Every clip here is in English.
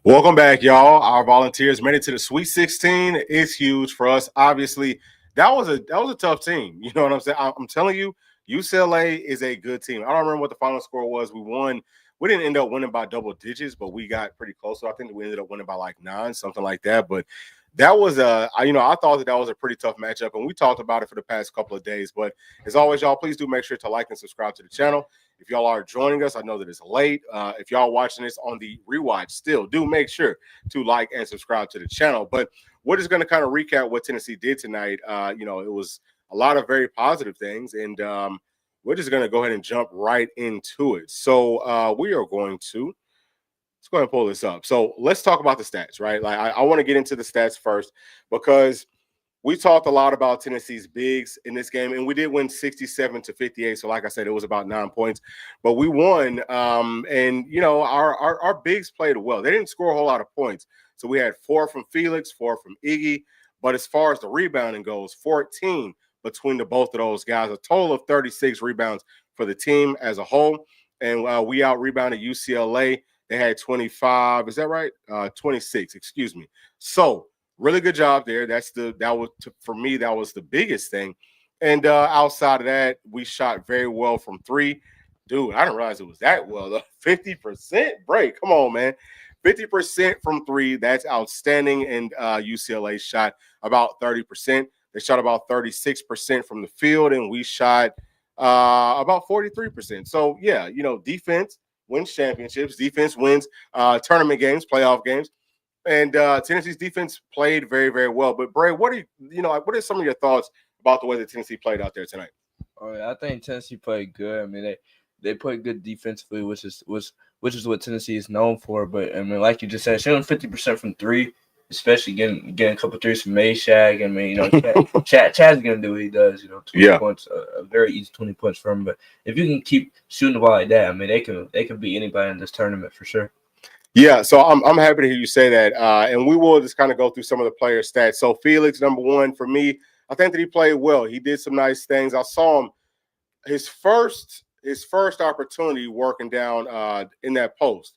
Welcome back, y'all. Our Volunteers made it to the Sweet 16. It's huge for us. Obviously, that was a tough team. You know what I'm saying? I'm telling you, UCLA is a good team. I don't remember what the final score was. We won. We didn't end up winning by double digits, but we got pretty close. So I think we ended up winning by like 9, something like that. But that was I thought that was a pretty tough matchup, and we talked about it for the past couple of days. But as always, y'all, please do make sure to like and subscribe to the channel. If y'all are joining us, I know that it's late. If y'all watching this on the rewatch, still do make sure to like and subscribe to the channel. But we're just going to kind of recap what Tennessee did tonight. It was a lot of very positive things, and we're just going to go ahead and jump right into it. So we are going to let's go ahead and pull this up. So let's talk about the stats, right? Like I want to get into the stats first because we talked a lot about Tennessee's bigs in this game, and we did win 67-58. So, like I said, it was about 9 points, but we won. Our bigs played well. They didn't score a whole lot of points. So we had 4 from Felix, 4 from Iggy. But as far as the rebounding goes, 14 between the both of those guys, a total of 36 rebounds for the team as a whole. And we out rebounded UCLA. They had 25. Is that right? 26. Excuse me. So really good job there. For me, that was the biggest thing. And outside of that, we shot very well from 3. Dude, I didn't realize it was that well. Though. 50% break. Come on, man. 50% from 3. That's outstanding. And UCLA shot about 30%. They shot about 36% from the field, and we shot about 43%. So, yeah, defense wins championships. Defense wins tournament games, playoff games. And Tennessee's defense played very, very well. But Bray, what are some of your thoughts about the way that Tennessee played out there tonight? Oh, yeah, I think Tennessee played good. I mean, they played good defensively, which is what Tennessee is known for. But I mean, like you just said, shooting 50% from 3, especially getting a couple threes from Meshack. I mean, Chaz is gonna do what he does. 20 points, a very easy 20 points for him. But if you can keep shooting the ball like that, I mean, they can beat anybody in this tournament for sure. Yeah, so I'm happy to hear you say that, and we will just kind of go through some of the player stats. So Felix, number 1 for me, I think that he played well. He did some nice things. I saw him his first opportunity working down in that post.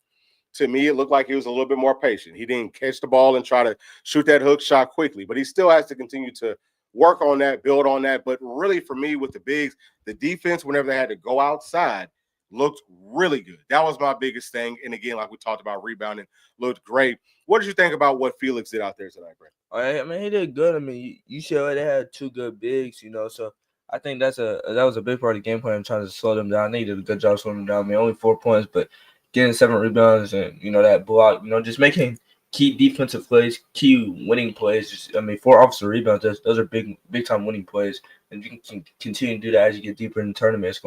To me, it looked like he was a little bit more patient. He didn't catch the ball and try to shoot that hook shot quickly, but he still has to continue to work on that, build on that. But really, for me, with the bigs, the defense, whenever they had to go outside, looked really good. That was my biggest thing. And again, like we talked about, rebounding looked great. What did you think about what Felix did out there tonight, Brent? I mean, he did good. I mean, UCLA, they had 2 good bigs, so I think that was a big part of the game plan, trying to slow them down. They did a good job slowing them down. I mean, only 4 points, but getting 7 rebounds and, that block, just making key defensive plays, key winning plays. 4 offensive rebounds, those are big time winning plays. And you can continue to do that as you get deeper in the tournament. That's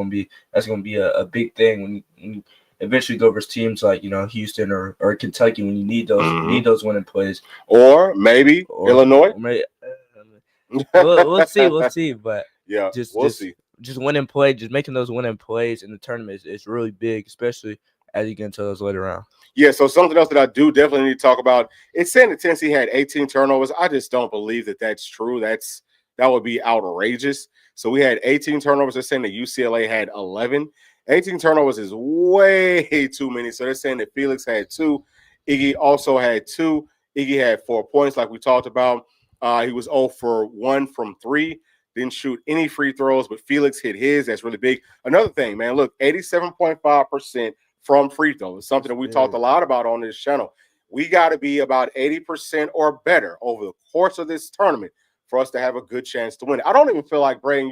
gonna be a big thing when you eventually go versus teams like Houston or Kentucky, when you need those winning plays, or maybe Illinois. We'll see. But yeah, we'll see. Just winning play, just making those winning plays in the tournament is really big, especially as you get into those later rounds. Yeah, so something else that I do definitely need to talk about. It's saying that Tennessee had 18 turnovers. I just don't believe that that's true. That would be outrageous. So we had 18 turnovers. They're saying that UCLA had 11. 18 turnovers is way too many. So they're saying that Felix had 2. Iggy also had 2. Iggy had 4 points, like we talked about. He was 0 for 1 from 3. Didn't shoot any free throws, but Felix hit his. That's really big. Another thing, man, look, 87.5% from free throws. Something that we talked a lot about on this channel. We got to be about 80% or better over the course of this tournament for us to have a good chance to win. I don't even feel like Bray,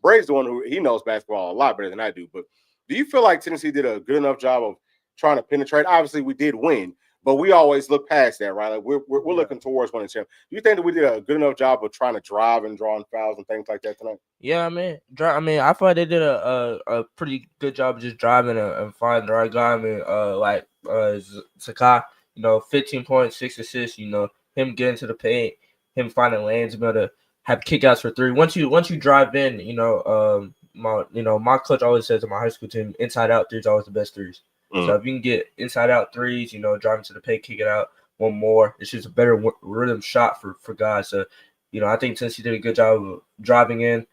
Bray's the one who he knows basketball a lot better than I do. But do you feel like Tennessee did a good enough job of trying to penetrate? Obviously, we did win, but we always look past that, right? Like we're looking towards winning champ. Do you think that we did a good enough job of trying to drive and drawing fouls and things like that tonight? Yeah, I thought they did a pretty good job of just driving and finding the right guy. Sakai, 15 points, 6 assists. Him getting to the paint, him finding lanes, being able to have kickouts for 3. Once you drive in, my coach always says to my high school team, inside out 3 is always the best 3s. So if you can get inside out 3s, driving to the paint, kick it out, one more, it's just a better rhythm shot for guys. So, I think Tennessee did a good job of driving in,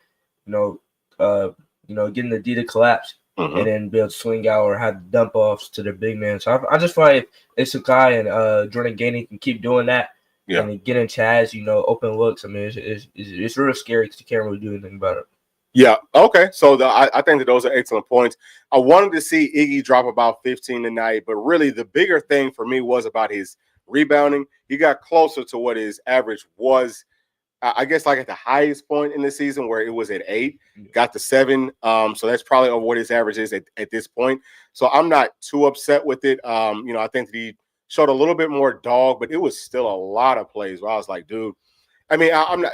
getting the D to collapse, and then be able to swing out or have dump offs to their big man. So I just feel like if Sakai and Jordan Gainey can keep doing that and getting Chaz, open looks, I mean, it's real scary because you can't really do anything about it. Yeah. Okay. So I think that those are excellent points. I wanted to see Iggy drop about 15 tonight, but really the bigger thing for me was about his rebounding. He got closer to what his average was. I guess like at the highest point in the season where it was at 8, got to 7. So that's probably over what his average is at this point. So I'm not too upset with it. I think that he showed a little bit more dog, but it was still a lot of plays where I was like, dude, I mean, I'm not,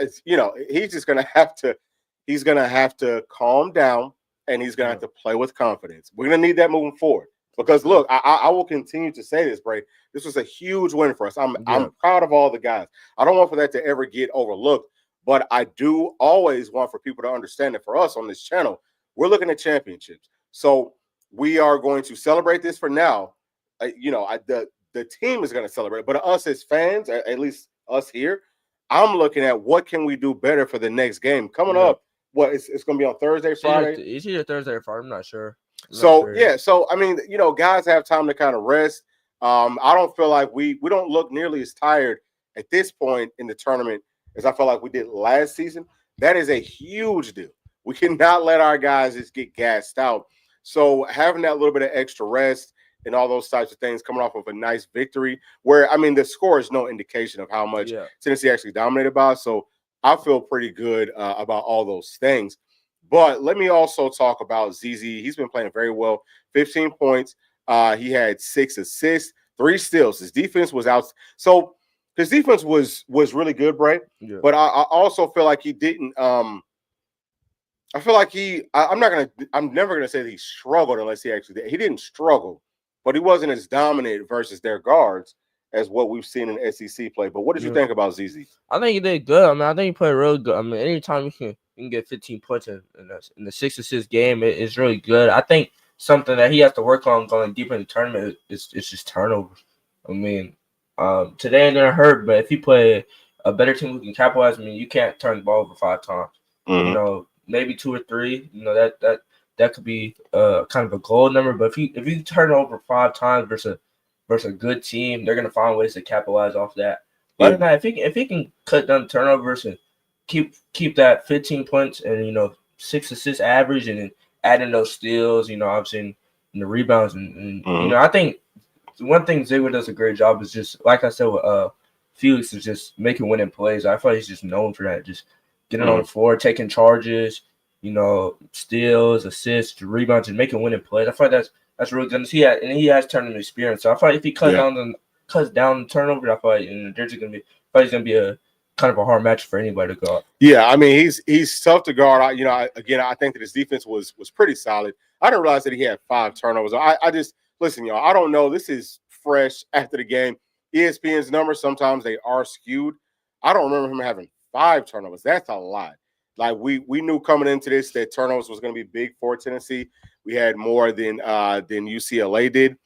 he's just going to have to calm down and he's going to have to play with confidence. We're going to need that moving forward. Because look, I will continue to say this, Bray. This was a huge win for us. I'm proud of all the guys. I don't want for that to ever get overlooked, but I do always want for people to understand that for us on this channel, we're looking at championships. So we are going to celebrate this for now. The team is going to celebrate, but us as fans, at least us here, I'm looking at what can we do better for the next game coming up. What it's going to be on Thursday, Friday. It's either Thursday or Friday. I'm not sure. So I mean, guys have time to kind of rest. I don't feel like we don't look nearly as tired at this point in the tournament as I felt like we did last season. That is a huge deal. We cannot let our guys just get gassed out. So having that little bit of extra rest and all those types of things coming off of a nice victory where, I mean, the score is no indication of how much Tennessee actually dominated by. So I feel pretty good about all those things. But let me also talk about ZZ. He's been playing very well. 15 points. He had 6 assists, 3 steals. His defense was out. So his defense was really good, Bray. Yeah. But I also feel like he didn't. I feel like I'm never gonna say that he struggled unless he actually did. He didn't struggle, but he wasn't as dominant versus their guards as what we've seen in SEC play. But what did you think about ZZ? I think he did good. I mean, I think he played real good. I mean, anytime you can get 15 points in the 6 assist game, it's really good. I think something that he has to work on going deeper in the tournament is just turnovers. I mean, today it didn't hurt, but if you play a better team who can capitalize, I mean, you can't turn the ball over 5 times. Mm-hmm. Maybe 2 or 3. That could be kind of a goal number. But if you turn over 5 times versus a good team, they're gonna find ways to capitalize off that. Other than that, if he can cut down turnovers and keep that 15 points and 6 assists average, and then add in those steals, obviously in the rebounds and I think one thing Ziegler does a great job is just like I said with Felix is just making winning plays. I feel like he's just known for that, just getting on the floor, taking charges, steals, assists, rebounds, and making winning plays. I feel like that's really good. He has tournament experience. So I feel like if he cuts down the turnover, I feel like there's he's gonna be a kind of a hard match for anybody to guard. Yeah, I mean he's tough to guard. I think that his defense was pretty solid. I didn't realize that he had 5 turnovers. I just listen, y'all. I don't know. This is fresh after the game. ESPN's numbers sometimes they are skewed. I don't remember him having 5 turnovers. That's a lot. Like we knew coming into this that turnovers was going to be big for Tennessee. We had more than UCLA did,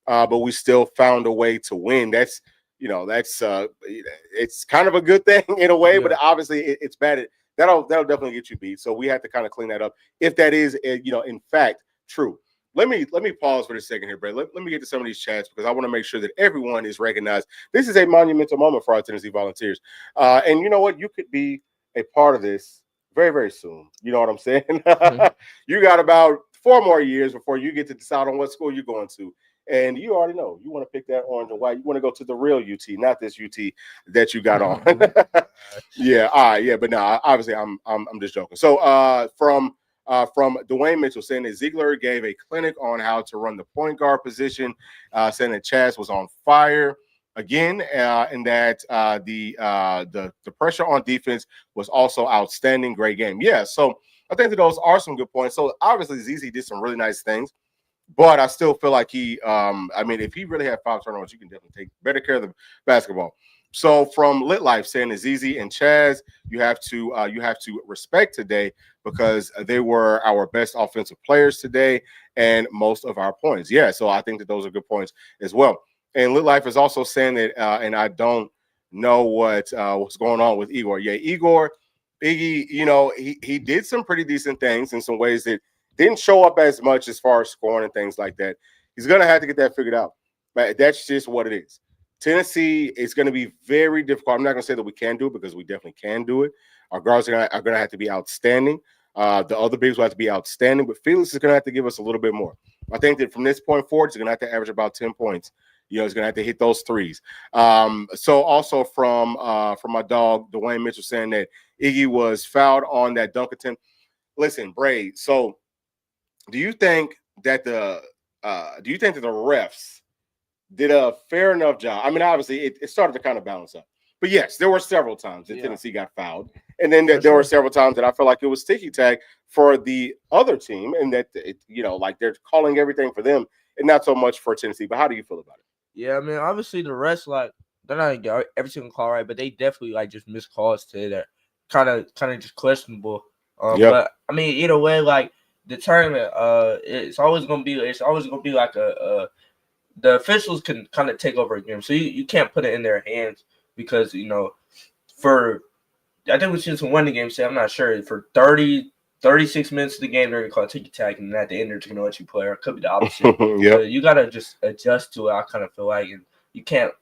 but we still found a way to win. That's it's kind of a good thing in a way, but obviously it's bad. That'll definitely get you beat. So we have to kind of clean that up if that is in fact true. Let me pause for a second here, Brett. Let me get to some of these chats because I want to make sure that everyone is recognized. This is a monumental moment for our Tennessee Volunteers, and you know what? You could be a part of this very, very soon. You know what I'm saying? You got about 4 more years before you get to decide on what school you're going to. And you already know you want to pick that orange and white. You want to go to the real UT, not this UT that you got on. Yeah, all right, yeah, but no, obviously I'm just joking. So from Dwayne Mitchell saying that Ziegler gave a clinic on how to run the point guard position, saying that Chaz was on fire again, and that the pressure on defense was also outstanding. Great game. Yeah, so I think that those are some good points. So obviously ZZ did some really nice things. But I still feel like if he really had 5 turnovers, you can definitely take better care of the basketball. So from Lit Life saying that ZZ and Chaz, you have to respect today because they were our best offensive players today and most of our points. Yeah, so I think that those are good points as well. And Lit Life is also saying that, and I don't know what's going on with Igor. Yeah, Iggy, he did some pretty decent things in some ways that didn't show up as much as far as scoring and things like that. He's going to have to get that figured out. But that's just what it is. Tennessee is going to be very difficult. I'm not going to say that we can do it because we definitely can do it. Our guards are going to have to be outstanding. The other bigs will have to be outstanding, but Felix is going to have to give us a little bit more. I think that from this point forward, he's going to have to average about 10 points. He's going to have to hit those threes. So also from my dog, Dwayne Mitchell, saying that Iggy was fouled on that dunk attempt. Listen, Braid, so do you think that the refs did a fair enough job? I mean, obviously, it started to kind of balance up. But yes, there were several times that Tennessee got fouled. And then there were several times that I felt like it was ticky-tack for the other team and that, like they're calling everything for them and not so much for Tennessee. But how do you feel about it? Yeah, I mean, obviously the rest, like, they're not going to every single call right, but they definitely, like, just missed calls today that kind of just questionable. But, I mean, either way, like, the tournament, it's always going to be like the officials can kind of take over a game. So you can't put it in their hands because, I think we should win the game. Say, I'm not sure. For 36 minutes of the game, they're going to call ticky-tack, and at the end, they're just going to let you play. Or it could be the opposite. So you got to just adjust to it, I kind of feel like. And you can't,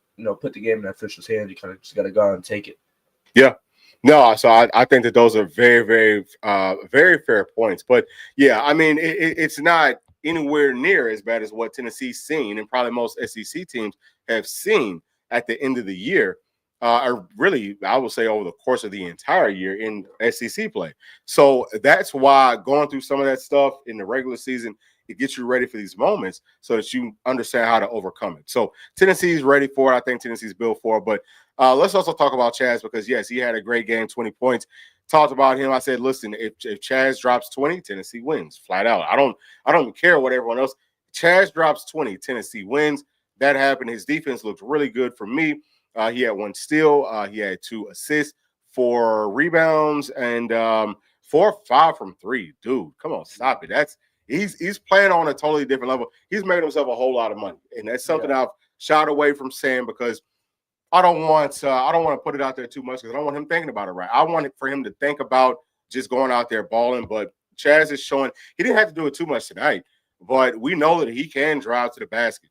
put the game in the official's hands. You kind of just got to go out and take it. Yeah. No, so I think that those are very, very, very fair points. But, yeah, I mean, it's not anywhere near as bad as what Tennessee's seen and probably most SEC teams have seen at the end of the year. Or really, I would say over the course of the entire year in SEC play. So that's why going through some of that stuff in the regular season, it gets you ready for these moments so that you understand how to overcome it. So Tennessee's ready for it. I think Tennessee's built for it. But let's also talk about Chaz because, yes, he had a great game, 20 points. Talked about him. I said, listen, if Chaz drops 20, Tennessee wins flat out. I don't care what everyone else. Chaz drops 20, Tennessee wins. That happened. His defense looked really good for me. He had 1 steal. He had 2 assists, 4 rebounds, and 4 or 5 from 3. Dude, come on, stop it. He's playing on a totally different level. He's made himself a whole lot of money, and that's something I've shied away from saying because I don't want to put it out there too much because I don't want him thinking about it right. I want it for him to think about just going out there balling. But Chaz is showing he didn't have to do it too much tonight, but we know that he can drive to the basket.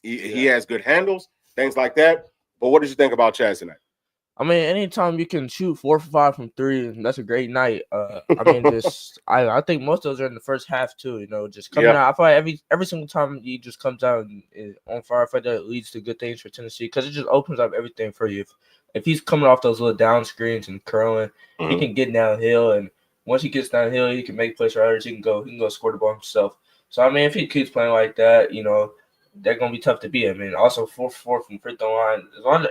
He has good handles, things like that. But what did you think about Chaz tonight? I mean, anytime you can shoot 4 for 5 from 3, that's a great night. I mean, I think most of those are in the first half too. Just coming out. I feel like every single time he just comes out and on fire, I feel like that leads to good things for Tennessee because it just opens up everything for you. If he's coming off those little down screens and curling, he can get downhill, and once he gets downhill, he can make plays for others. He can go score the ball himself. So I mean, if he keeps playing like that, they're gonna be tough to beat. I mean, also 4 for 4 from free throw line.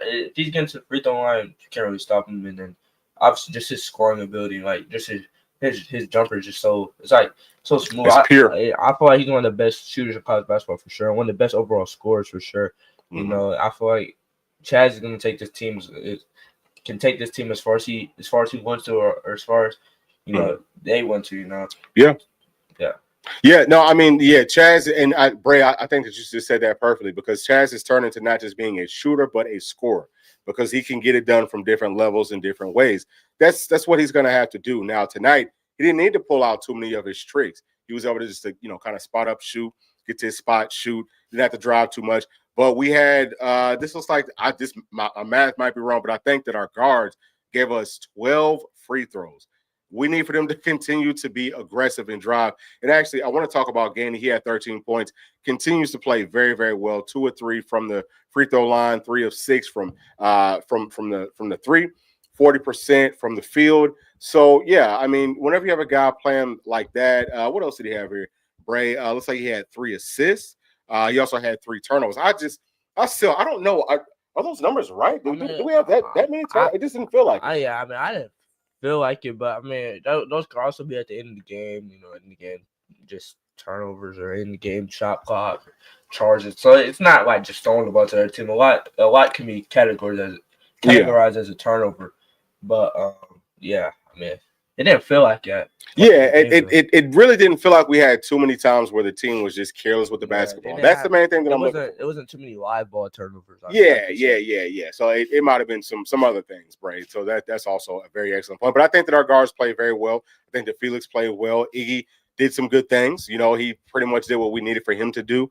If he's getting to the free throw line, you can't really stop him. And then obviously just his scoring ability, like just his jumper is just so smooth. It's pure. I feel like he's one of the best shooters in college basketball for sure. One of the best overall scorers for sure. I feel like Chaz is gonna take this team as far as he wants to, or as far as they want to. Yeah. Yeah, no, I mean, Chaz and Bray, I think that you just said that perfectly because Chaz is turning to not just being a shooter, but a scorer because he can get it done from different levels in different ways. That's what he's going to have to do. Now, tonight, he didn't need to pull out too many of his tricks. He was able to just, kind of spot up, shoot, get to his spot, shoot. Didn't have to drive too much. But we had, this looks like, my math might be wrong, but I think that our guards gave us 12 free throws. We need for them to continue to be aggressive and drive. And actually, I want to talk about Gainey. He had 13 points, continues to play very, very well. 2 of 3 from the free throw line, 3 of 6 from the 3, 40% from the field. So yeah, I mean, whenever you have a guy playing like that, what else did he have here? Bray, looks like he had 3 assists. He also had 3 turnovers. I don't know. Are those numbers right? Do we have that many turnovers? It just didn't feel like it. I didn't feel like it, but I mean, those could also be at the end of the game, in the game, just turnovers or in the game shot clock charges. So it's not like just throwing the ball to their team. A lot can be categorized as a turnover, but I mean, it didn't feel like that. Yeah, it really didn't feel like we had too many times where the team was just careless with the basketball. That's the main thing that I'm looking for. It wasn't too many live ball turnovers. Yeah. So it might have been some other things, Bray. So that's also a very excellent point. But I think that our guards played very well. I think that Felix played well. Iggy did some good things. He pretty much did what we needed for him to do.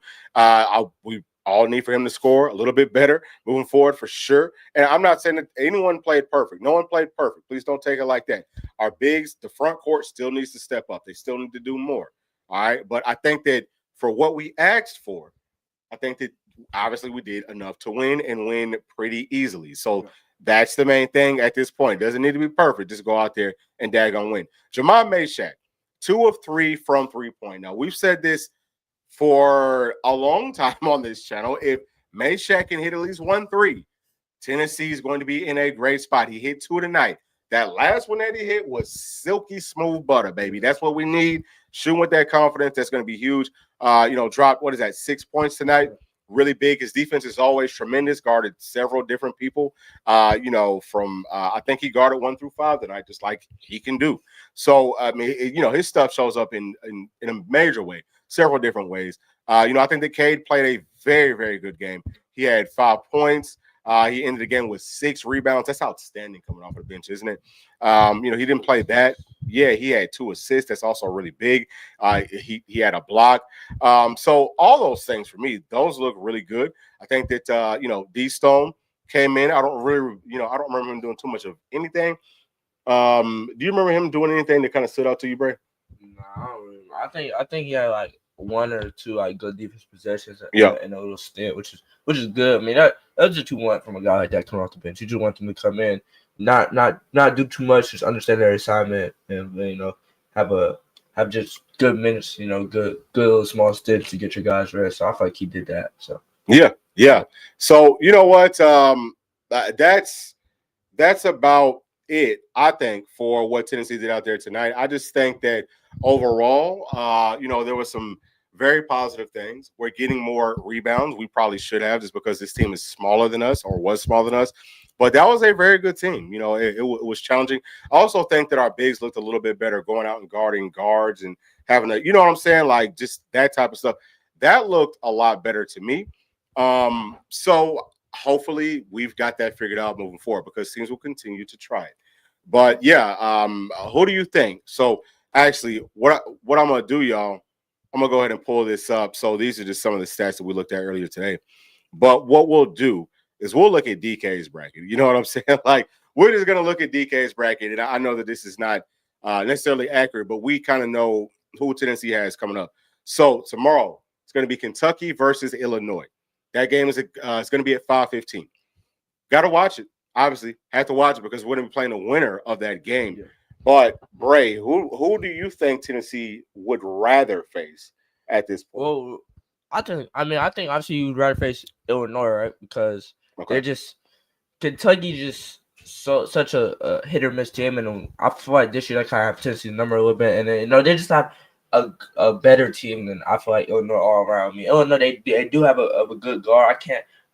We all need for him to score a little bit better moving forward for sure. And I'm not saying that anyone played perfect. No one played perfect. Please don't take it like that. Our bigs, the front court still needs to step up. They still need to do more. All right. But I think that for what we asked for, I think that obviously we did enough to win and win pretty easily. So that's the main thing at this point. Doesn't need to be perfect. Just go out there and daggone win. Jamon Meshack, 2 of 3 from 3-point. Now, we've said this for a long time on this channel. If Meshack can hit at least 1 3, Tennessee is going to be in a great spot. He hit 2 tonight. That last one that he hit was silky smooth butter, baby. That's what we need. Shooting with that confidence, that's going to be huge. Dropped, 6 points tonight. Really big. His defense is always tremendous. Guarded several different people. I think he guarded 1 through 5 tonight, just like he can do. So his stuff shows up in a major way, several different ways. I think that Cade played a very, very good game. He had 5 points. He ended the game with 6 rebounds. That's outstanding coming off the bench, isn't it? He didn't play that. Yeah, he had 2 assists. That's also really big. He had a block. So all those things for me, those look really good. I think that D Stone came in. I don't remember him doing too much of anything. Do you remember him doing anything that kind of stood out to you, Bray? No, I don't remember. I think he had like 1 or 2 like good defense possessions in a little stint, which is good. I mean, that's just what you want from a guy like that coming off the bench. You just want them to come in, not do too much, just understand their assignment, and have just good minutes, good little small stints to get your guys ready. So I feel like he did that. So yeah. So you know what? That's about it, I think, for what Tennessee did out there tonight. I just think that overall, there was some very positive things. We're getting more rebounds. We probably should have, just because this team is smaller than us, or was smaller than us. But that was a very good team. It was challenging. I also think that our bigs looked a little bit better going out and guarding guards and having you know what I'm saying? Like just that type of stuff. That looked a lot better to me. So hopefully we've got that figured out moving forward, because teams will continue to try it. But yeah, who do you think? So actually, what I'm gonna do, y'all, I'm gonna go ahead and pull this up. So these are just some of the stats that we looked at earlier today. But what we'll do is we'll look at DK's bracket. You know what I'm saying? Like, we're just gonna look at DK's bracket, and I know that this is not necessarily accurate, but we kind of know who Tennessee has coming up. So tomorrow it's gonna be Kentucky versus Illinois. That game is it's gonna be at 5:15. Got to watch it. Obviously, have to watch it, because we're going to be playing the winner of that game. Yeah. But Bray, who do you think Tennessee would rather face at this point? Well, I think obviously you'd rather face Illinois, right? Because they're just Kentucky, just such a hit or miss team, and I feel like this year they kind of have Tennessee's number a little bit, and then, they just have a better team than I feel like Illinois all around. Me, Illinois they do have a good guard.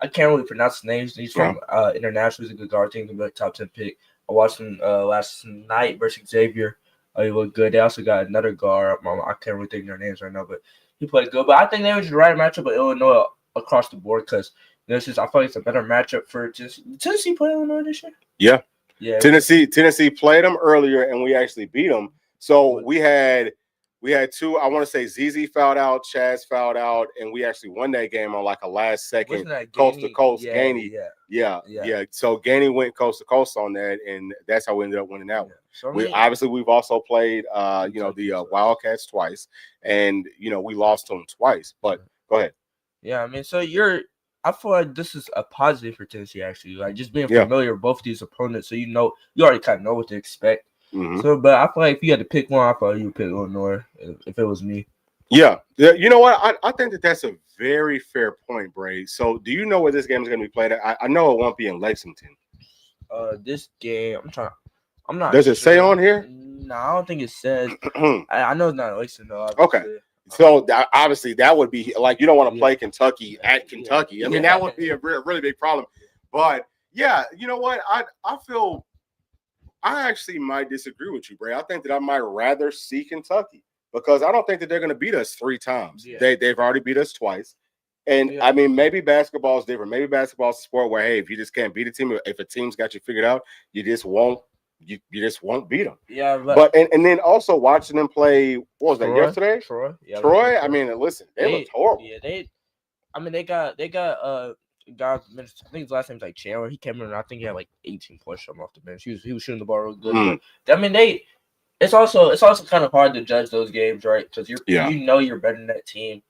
I can't really pronounce his names. He's from international. He's a good guard. I think he'll be a top 10 pick. I watched him last night versus Xavier. He looked good. They also got another guard. I can't really think their names right now, but he played good. But I think they were just the right matchup with Illinois across the board, because I feel like it's a better matchup for Tennessee. Play Illinois this year? Yeah. Tennessee played them earlier, and we actually beat them. So we had 2. I want to say ZZ fouled out, Chaz fouled out, and we actually won that game on like a last second coast to coast. Gainey. Yeah. So Gainey went coast to coast on that, and that's how we ended up winning that one. So we've also played the Wildcats twice, and we lost to them twice. But go ahead. Yeah, I mean, so I feel like this is a positive for Tennessee, actually. Like, just being familiar with both these opponents, so you already kind of know what to expect. Mm-hmm. So, but I feel like if you had to pick one, I thought you would pick Illinois if it was me. Yeah. You know what? I think that's a very fair point, Bray. So, do you know where this game is going to be played at? I know it won't be in Lexington. This game, I'm not. Does it say on here? No, I don't think it says. I know it's not in Lexington, though. Okay. So obviously that would be like, you don't want to play Kentucky at Kentucky. I mean, that would be a really big problem. But yeah, you know what? I actually might disagree with you, Bray. I think that I might rather see Kentucky, because I don't think that they're going to beat us 3 times. Yeah. They've already beat us twice. And I mean, maybe basketball is different. Maybe basketball is a sport where, hey, if you just can't beat a team, if a team's got you figured out, you just won't you just won't beat them. Yeah, But and then also watching them play, what was that, yesterday? Troy. Yeah, Troy. I mean, listen, they looked horrible. Yeah, they got guys. I think his last name's like Chandler. He came in and I think he had like 18 points from off the bench. He was shooting the ball real good. But I mean, it's also kind of hard to judge those games, right? Because you're better than that team.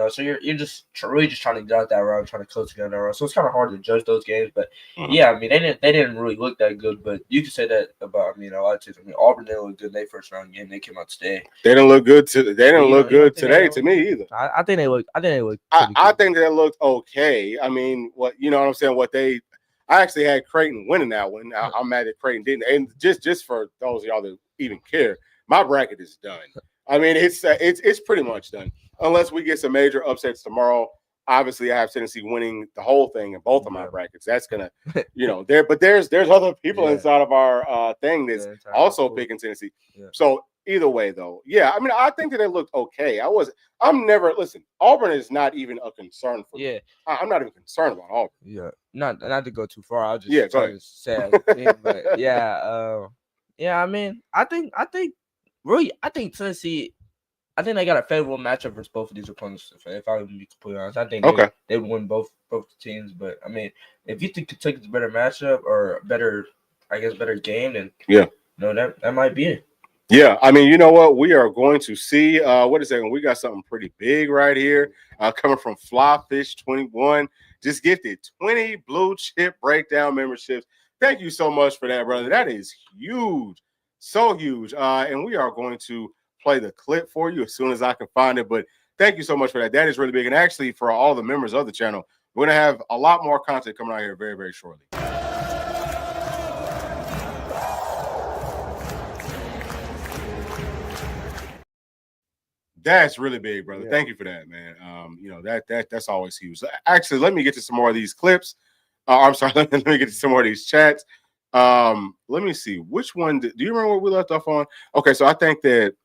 So you're just really just trying to get out that route, trying to coach together that route. So it's kind of hard to judge those games. But yeah, I mean they didn't really look that good. But you can say that about a lot of teams. I mean Auburn didn't look good in their first round game. They came out today. They didn't look good. They didn't look good today to me either. I think they look. I think they looked okay. I mean, what I'm saying? I actually had Creighton winning that one. I'm mad that Creighton didn't. And just for those of y'all that even care, my bracket is done. I mean, it's pretty much done. Unless we get some major upsets tomorrow. Obviously, I have Tennessee winning the whole thing in both of my brackets. That's gonna, there. But there's other people inside of our thing that's also picking Tennessee. Yeah. So either way, though, yeah. I mean, I think that they looked okay. Auburn is not even a concern for me. I'm not even concerned about Auburn. Yeah, not to go too far. I'll just try to say, but yeah. I mean, I think Tennessee. I think they got a favorable matchup versus both of these opponents. If I would be completely honest, I think they would win both teams. But I mean, if you think Kentucky's a better matchup or better game, then that might be it. Yeah, I mean, you know what? We are going to see. Wait a second, we got something pretty big right here coming from Flyfish21. Just gifted 20 Bluechip Breakdown memberships. Thank you so much for that, brother. That is huge, so huge. And we are going to play the clip for you as soon as I can find it. But thank you so much for that. That is really big. And actually, for all the members of the channel, we're going to have a lot more content coming out here very, very shortly. That's really big, brother. Yeah. Thank you for that, man. That's always huge. Actually, let me get to some more of these clips. I'm sorry. Let me get to some more of these chats. Let me see. Which one? Do you remember what we left off on? Okay, so I think that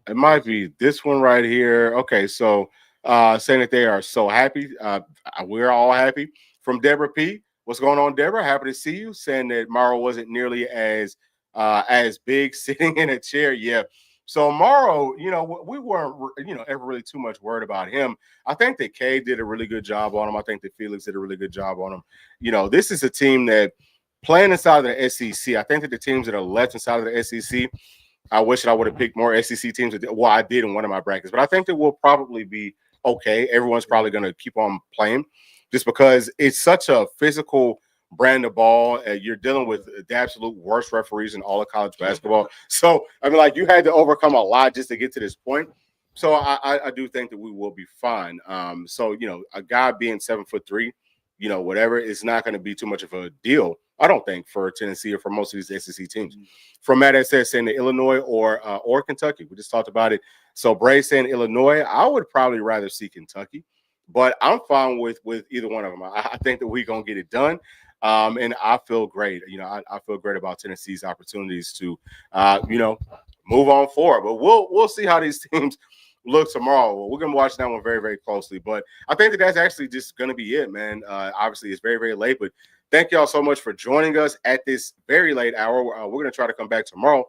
it might be this one right here. Okay, so saying that they are so happy. We're all happy. From Deborah P. What's going on, Deborah? Happy to see you. Saying that Morrow wasn't nearly as big sitting in a chair. Yeah. So Morrow, we weren't, ever really too much worried about him. I think that Kay did a really good job on him. I think that Felix did a really good job on him. This is a team that playing inside of the SEC. I think that the teams that are left inside of the SEC, I wish that I would have picked more SEC teams. Well, I did in one of my brackets, but I think that we'll probably be okay. Everyone's probably going to keep on playing just because it's such a physical brand of ball. You're dealing with the absolute worst referees in all of college basketball. So, I mean, you had to overcome a lot just to get to this point. So I do think that we will be fine. So, a guy being 7'3", whatever, is not going to be too much of a deal, I don't think, for Tennessee or for most of these SEC teams. From Matt that says saying the Illinois or Kentucky. We just talked about it. So Bray saying Illinois, I would probably rather see Kentucky, but I'm fine with either one of them. I think that we're going to get it done. And I feel great. I feel great about Tennessee's opportunities to, move on forward. But we'll see how these teams look tomorrow. Well, we're going to watch that one very, very closely. But I think that that's actually just going to be it, man. Obviously, it's very, very late. But thank y'all so much for joining us at this very late hour. We're going to try to come back tomorrow.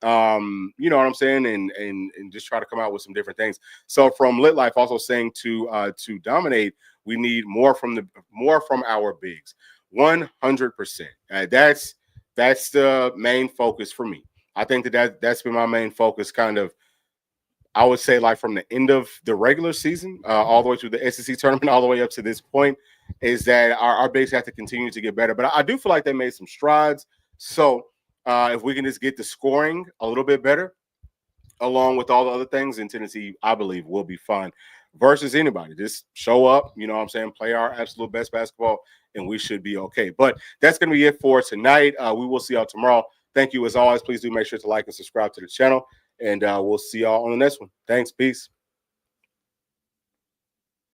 You know what I'm saying? And just try to come out with some different things. So from Lit Life also saying to dominate, we need more from our bigs. 100%. That's the main focus for me. I think that's been my main focus, kind of. I would say from the end of the regular season, all the way through the SEC tournament, all the way up to this point, is that our bigs have to continue to get better. But I do feel like they made some strides. So if we can just get the scoring a little bit better, along with all the other things, in Tennessee, I believe, will be fine. Versus anybody, just show up, play our absolute best basketball, and we should be okay. But that's going to be it for tonight. We will see y'all tomorrow. Thank you as always. Please do make sure to like and subscribe to the channel, and we'll see y'all on the next one. Thanks. Peace.